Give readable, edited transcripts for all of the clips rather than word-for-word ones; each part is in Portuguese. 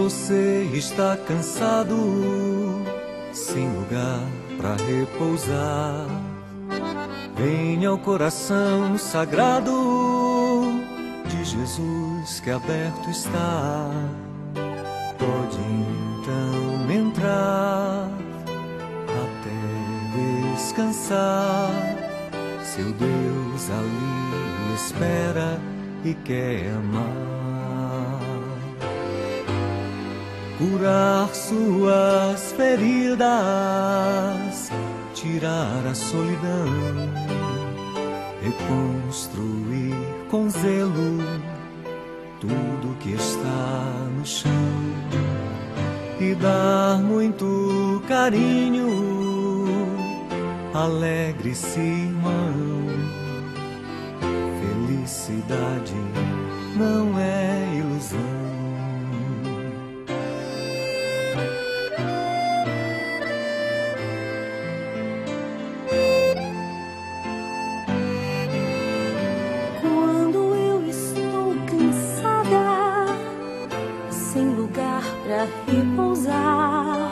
você está cansado, sem lugar para repousar, venha ao coração sagrado de Jesus que aberto está. Pode então entrar até descansar. Seu Deus ali espera e quer amar. Curar suas feridas, tirar a solidão, reconstruir com zelo tudo que está no chão e dar muito carinho. Alegre-se, irmão, felicidade não é ilusão. Pra repousar,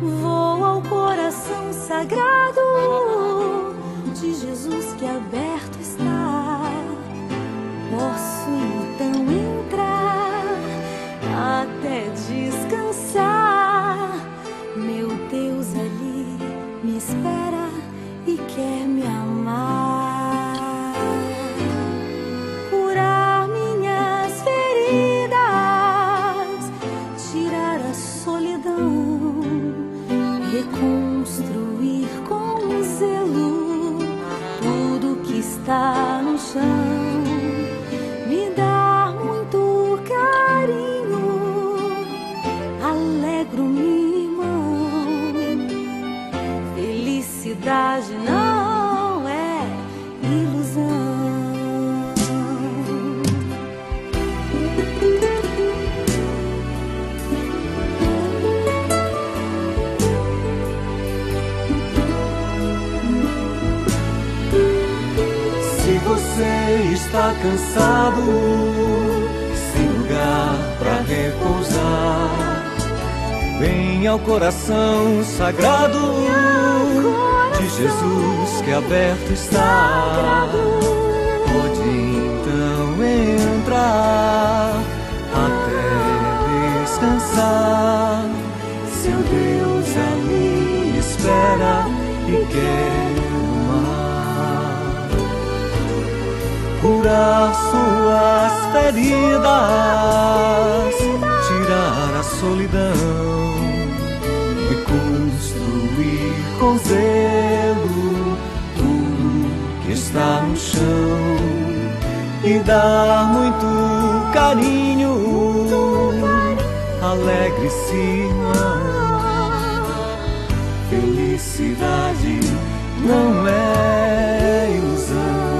vou ao coração sagrado de Jesus que aberto está. Posso então entrar até descansar. Meu Deus ali me espera e quer me amar. Reconstruir com zelo tudo que está no chão, me dar muito carinho, alegro-me, irmão, felicidade não é ilusão. Você está cansado, sem lugar para repousar, vem ao coração sagrado de Jesus que aberto está. Pode então entrar até descansar. Seu Deus ali espera e quer curar suas feridas, tirar a solidão, reconstruir com zelo tudo que está no chão e dar muito carinho. Alegre-se, irmão, felicidade não é ilusão.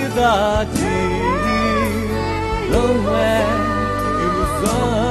Felicidade não é ilusão.